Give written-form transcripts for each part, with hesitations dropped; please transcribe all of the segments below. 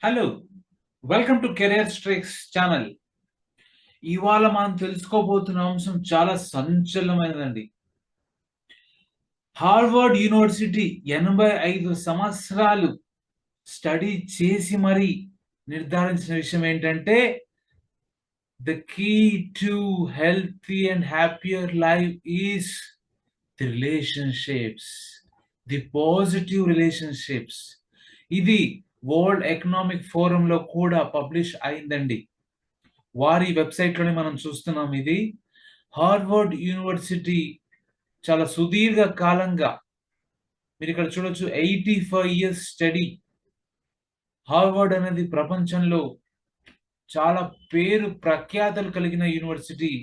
Hello, welcome to career Strix channel. ఇవాళ మనం తెలుసుకోబోతున్న అంశం చాలా సంచలనమైనదండి. హార్వర్డ్ యూనివర్సిటీ 85 సంవత్సరాలు స్టడీ చేసి మరి నిర్ధారించిన విషయం ఏంటంటే the key to healthy and happier life is the relationships, the positive relationships. ఇది వరల్డ్ ఎకనామిక్ ఫోరంలో కూడా పబ్లిష్ అయిందండి. వారి వెబ్సైట్లోనే మనం చూస్తున్నాం. ఇది హార్వర్డ్ యూనివర్సిటీ చాలా సుదీర్ఘ కాలంగా మీరు ఇక్కడ చూడొచ్చు 85 ఇయర్స్ స్టడీ. హార్వర్డ్ అనేది ప్రపంచంలో చాలా పేరు ప్రఖ్యాతలు కలిగిన యూనివర్సిటీ.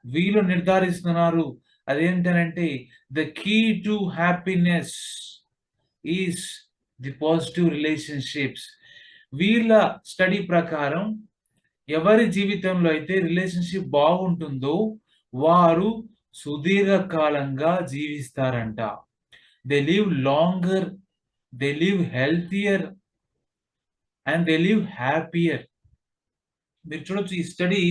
వీళ్ళు నిర్ధారిస్తున్నారు అదేంటనంటే the key to happiness is the positive relationships. వీళ్ళ స్టడీ ప్రకారం ఎవరి జీవితంలో అయితే రిలేషన్షిప్ బాగుంటుందో వారు సుదీర్ఘకాలంగా జీవిస్తారంట. They live longer, they live healthier and they live happier. మీరు చూడొచ్చు, ఈ స్టడీ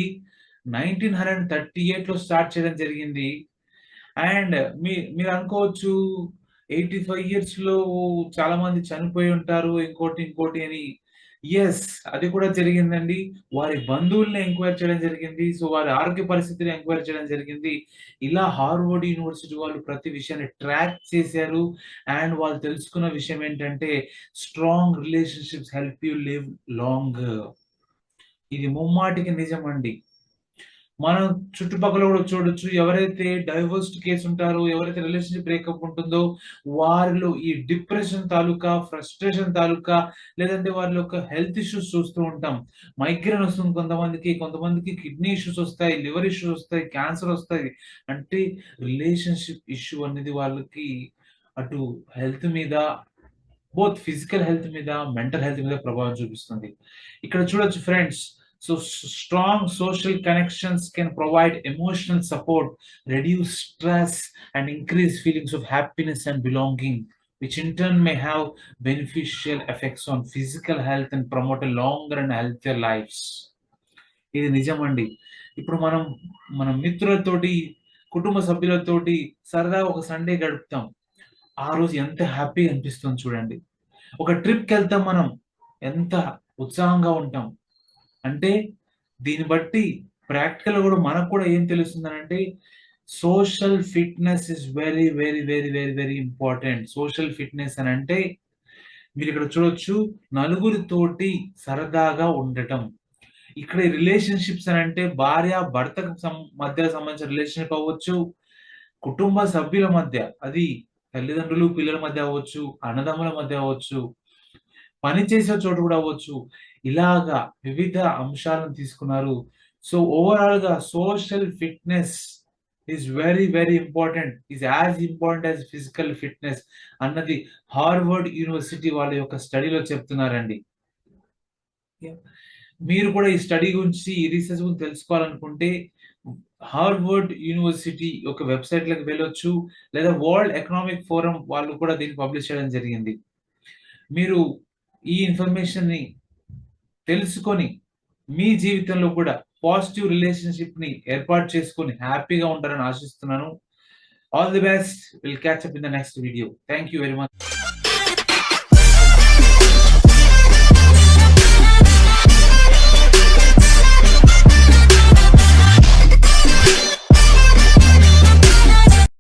1938లో స్టార్ట్ చేయడం జరిగింది. అండ్ మీరు అనుకోవచ్చు 85 ఇయర్స్ లో చాలా మంది చనిపోయి ఉంటారు, ఇంకోటి ఇంకోటి అని. ఎస్, అది కూడా జరిగిందండి. వారి బంధువుల్ని ఎంక్వైరీ చేయడం జరిగింది. సో వారి ఆరోగ్య పరిస్థితిని ఎంక్వైరీ చేయడం జరిగింది. ఇలా హార్వర్డ్ యూనివర్సిటీ వాళ్ళు ప్రతి విషయాన్ని ట్రాక్ చేశారు. అండ్ వాళ్ళు తెలుసుకున్న విషయం ఏంటంటే strong relationships help you live long. ఇది ముమ్మాటికి నిజమండి. మనం చుట్టుపక్కల కూడా చూడొచ్చు, ఎవరైతే డైవర్స్డ్ కేసు ఉంటారో, ఎవరైతే రిలేషన్షిప్ బ్రేకప్ ఉంటుందో వారిలో ఈ డిప్రెషన్ తాలూకా, ఫ్రస్ట్రేషన్ తాలూకా, లేదంటే వారి యొక్క హెల్త్ ఇష్యూస్ చూస్తూ ఉంటాం. మైగ్రేన్ వస్తుంది కొంతమందికి, కొంతమందికి కిడ్నీ ఇష్యూస్ వస్తాయి, లివర్ ఇష్యూస్ వస్తాయి, క్యాన్సర్ వస్తాయి. అంటే రిలేషన్షిప్ ఇష్యూ అనేది వాళ్ళకి అటు హెల్త్ మీద, బోత్ ఫిజికల్ హెల్త్ మీద, మెంటల్ హెల్త్ మీద ప్రభావం చూపిస్తుంది. ఇక్కడ చూడొచ్చు friends. So strong social connections can provide emotional support, reduce stress, and increase feelings of happiness and belonging, which in turn may have beneficial effects on physical health and promote a longer and healthier lives. ఇది నిజమండి. ఇప్పుడు మనం మన మిత్రులతోటి, కుటుంబ సభ్యులతోటి సరదాగా ఒక Sunday గడుపుతాం. ఆ రోజు ఎంత హ్యాపీగా అనిపిస్తుంది చూడండి. ఒక ట్రిప్‌కి వెళ్తాం మనం, ఎంత ఉత్సాహంగా ఉంటాం. అంటే దీన్ని బట్టి ప్రాక్టికల్‌గా కూడా మనకు కూడా ఏం తెలుస్తుందనంటే social fitness is very, very, very, very, very important. Social fitness అనంటే మీరిక్కడ చూడొచ్చు, నలుగురితోటి సరదాగా ఉండటం. ఇక్కడ ఈ రిలేషన్‌షిప్స్ అనంటే భార్య, భర్తకు మధ్య సంబంధించిన రిలేషన్‌షిప్ అవ్వచ్చు, కుటుంబ సభ్యుల మధ్య, అది తల్లిదండ్రులు, పిల్లల మధ్య అవ్వచ్చు, అన్నదమ్ముల మధ్య అవ్వచ్చు, పని చేసే చోట కూడా అవ్వచ్చు. ఇలాగా వివిధ అంశాలను తీసుకున్నారు. సో ఓవరాల్‌గా social fitness is very, very important. Is as important as physical fitness అన్నది హార్వర్డ్ యూనివర్సిటీ వాళ్ళ యొక్క స్టడీలో చెప్తున్నారండి. మీరు కూడా ఈ స్టడీ గురించి, ఈ రీసెర్చ్ గురించి తెలుసుకోవాలనుకుంటే హార్వర్డ్ యూనివర్సిటీ యొక్క వెబ్‌సైట్‌లోకి వెళ్ళొచ్చు. లేదా వరల్డ్ ఎకనామిక్ ఫోరం వాళ్ళు కూడా దీన్ని పబ్లిష్ చేయడం జరిగింది. మీరు ఈ ఇన్ఫర్మేషన్‌ని తెలుసుకొని మీ జీవితంలో కూడా పాజిటివ్ రిలేషన్‌షిప్‌ని ఏర్పాటు చేసుకొని హ్యాపీగా ఉంటారని ఆశిస్తున్నాను. All the best. Will catch up in the next video. Thank you very much.